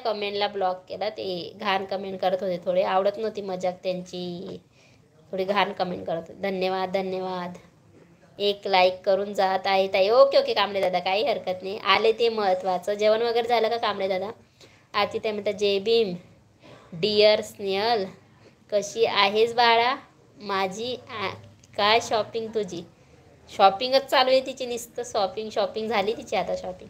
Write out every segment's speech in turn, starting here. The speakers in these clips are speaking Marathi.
कमेंटला ब्लॉक केला. ते घाण कमेंट करत होते, थोडे आवडत नव्हती मजाक त्यांची, थोडी घाण कमेंट करत होते. धन्यवाद धन्यवाद. एक लाईक करून जात आहे ताई. ओके ओके कांबळे दादा, काही हरकत नाही. आले ते महत्त्वाचं. जेवण वगैरे झालं का कांबळे दादा? आरती ताई म्हणतात जय भीम. डिअर स्नेहल, कशी आहेस बाळा माझी? काय शॉपिंग तुझी? शॉपिंगच चालू आहे तिची, नुसतं शॉपिंग शॉपिंग झाली तिची आता शॉपिंग.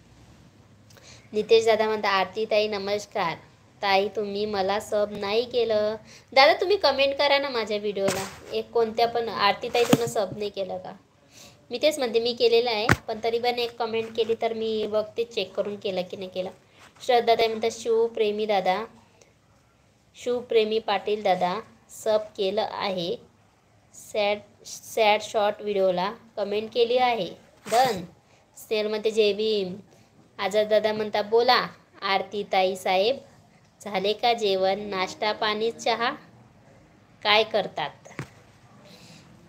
नितेश दादा म्हणता आरती ताई नमस्कार. ताई तुम्ही मला सब नाही केलं. दादा तुम्ही कमेंट करा ना माझ्या व्हिडिओला, एक कोणत्या पण. आरती ताई तुम्ही सब नाही केलं का? मी तेच म्हणते मी केलेलं आहे, पण तरी पण एक कमेंट केली तर मी बघते चेक करून केलं की नाही केलं. श्रद्धा ताई म्हणतात शिवप्रेमी दादा, शिवप्रेमी पाटील दादा सब केलं आहे. सॅड शॉर्ट व्हिडिओला कमेंट केली आहे. डन. स्नेहलमध्ये जय भीम. आझाद दादा म्हणता बोला आरती ताई साहेब, झाले का जेवण, नाश्ता पाणी, चहा? काय करतात?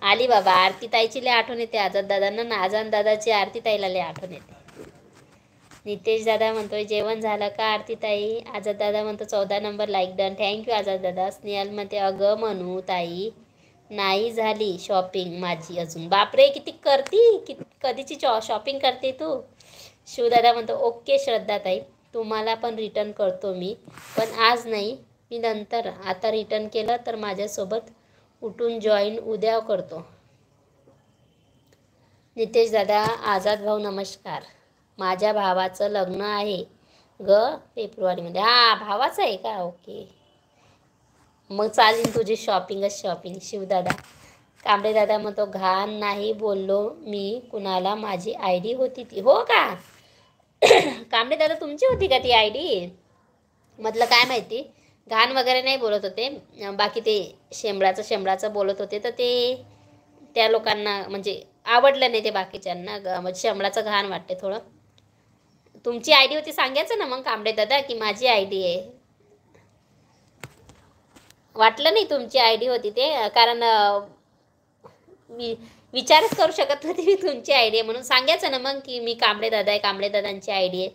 आली बाबा आरती ताईची लय आठवण येते आझाद दादांना ना. आझाद दादाची आरती ताईला लय आठवण येते. नितेश दादा म्हणतोय जेवण झालं का आरती ताई? आझाद दादा म्हणतो 14 number like done. Thank you Azad दादा. स्नेहल म्हणते अगं म्हणू ताई नाही झाली शॉपिंग माझी अजून. बापरे किती करती, कधीची शॉपिंग करते तू? शिवदादा म्हणतो ओके श्रद्धा ताई, तुम्हाला पण रिटर्न करतो मी, पण आज नाही, मी नंतर. आता रिटर्न केलं तर माझ्यासोबत उठून जॉईन उद्या करतो. नितेश दादा आझाद भाऊ नमस्कार. माझ्या भावाचं लग्न आहे ग फेब्रुवारीमध्ये. भावाचं आहे का? ओके, मग चालेल तुझी शॉपिंगच शॉपिंग. शिवदादा. कांबळे दादा म्हणतो घाण नाही बोललो मी कुणाला, माझी ID होती ती. हो का कांबळे दादा तुमची होती का ती ID? म्हटलं काय माहिती, घाण वगैरे नाही बोलत होते, बाकी ते शेंबडाचं बोलत होते, तर ते त्या लोकांना म्हणजे आवडलं नाही ते बाकीच्यांना, म्हणजे शेंबडाचं घाण वाटते थोडं. तुमची ID होती सांगायचं ना मग कांबळे दादा की माझी ID आहे. वाटलं नाही तुमची ID होती ते, कारण मी विचारच करू शकत नव्हती मी तुमची ID आहे म्हणून. सांगायचं ना मग की मी कांबळे दादा आहे, कांबळे दादांची ID आहे.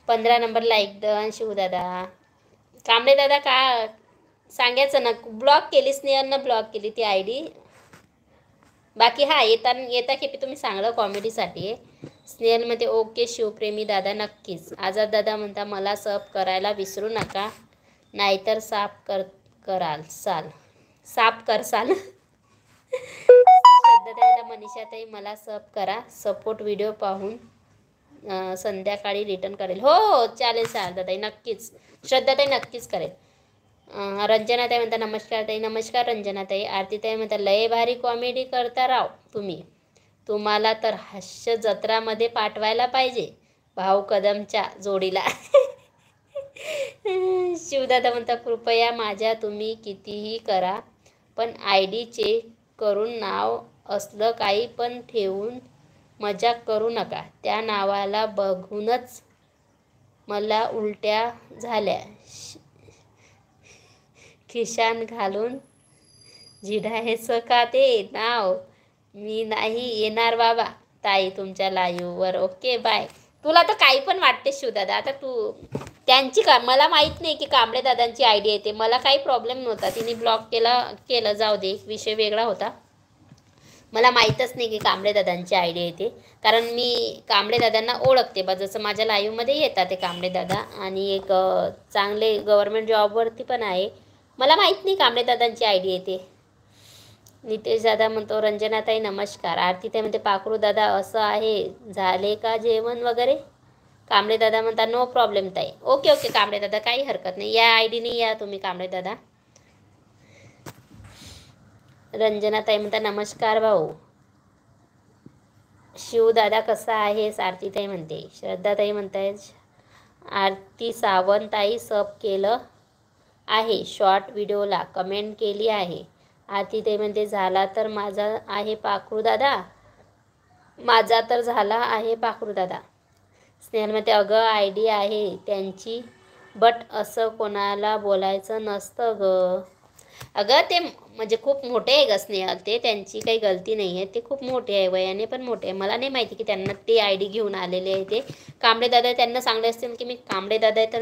15 नंबर लाईक द शिवदादा. कांबळे दादा का सांगायचं ना, ब्लॉक केली स्नेहलनं, ब्लॉक केली ती ID. बाकी येता खेपी तुम्ही सांगलं कॉमेडीसाठी आहे. स्नेहलमध्ये ओके शिवप्रेमी दादा नक्कीच. आझाद दादा म्हणता मला सब करायला विसरू नका, नाहीतर साफ करसाल. श्रद्धाताई मनीषाताई मला सब करा, सपोर्ट व्हिडिओ पाहून संध्याकाळी रिटर्न करेल. हो चालेल श्रद्धाताई नक्कीच, श्रद्धाताई नक्कीच करेल. रंजनाताई म्हणता नमस्कार ताई. नमस्कार रंजनाताई. आरतीताई म्हणता लय भारी कॉमेडी करता राव तुम्ही, तुम्हाला तर हास्य जत्रामध्ये पाठवायला पाहिजे भाऊ कदमच्या जोडीला. शिवदादा म्हणता कृपया माझ्या तुम्ही कितीही करा, पण ID चेक करून नाव असलं काही पण ठेवून मजाक करू नका. त्या नावाला बघूनच मला उलट्या झाल्या. खिशान घालून झिडायचं का ते नाव? मी नाही येणार बाबा ताई तुमच्या लाईव्हवर. Okay bye. तुला तर काही पण वाटते शिवदादा, आता तू त्यांची का मला माहीत नाही की कांबळे दादांची ID येते, मला काही प्रॉब्लेम नव्हता, तिने ब्लॉक केलं जाऊ दे, विषय वेगळा होता. मला माहीतच नाही की कांबळे दादांची ID येते, कारण मी कांबळे दादांना ओळखते बा, जसं माझ्या लाईव्हमध्ये येतात ते कांबळे दादा, आणि एक चांगले गव्हर्नमेंट जॉबवरती पण आहे. मला माहीत नाही कांबळे दादांची ID येते. नितेश दादा म्हणतो रंजनाताई नमस्कार. आरतीताई म्हणते पाखरू दादा असं आहे, झाले का जेवण वगैरे? कांबळे दादा म्हणता नो प्रॉब्लेम ताई. ओके ओके कांबळे दादा काही हरकत नाही, या ID या तुम्ही कांबळे दादा. रंजनाताई म्हणता नमस्कार भाऊ. शिवदादा कसा आहेस? आरतीताई म्हणते. श्रद्धाताई म्हणताय आरती सावंताई सब केलं आहे, शॉर्ट व्हिडिओला कमेंट केली आहे. आरतीताई म्हणते झाला तर माझा आहे पाखरू दादा, माझा तर झाला आहे पाखरू दादा. स्नेहल म्हणते अगं ID आहे त्यांची, बट असं कोणाला बोलायचं नसतं ग. अगं ते म्हणजे खूप मोठे आहे ग स्नेहल, ते त्यांची काही गलती नाही आहे, ते खूप मोठे आहे, वयाने पण मोठे आहे. मला नाही माहिती की त्यांना ते ID घेऊन आलेले आहे. ते कांबळे दादा त्यांना सांगले असतील की मी कांबळे दादा आहे तर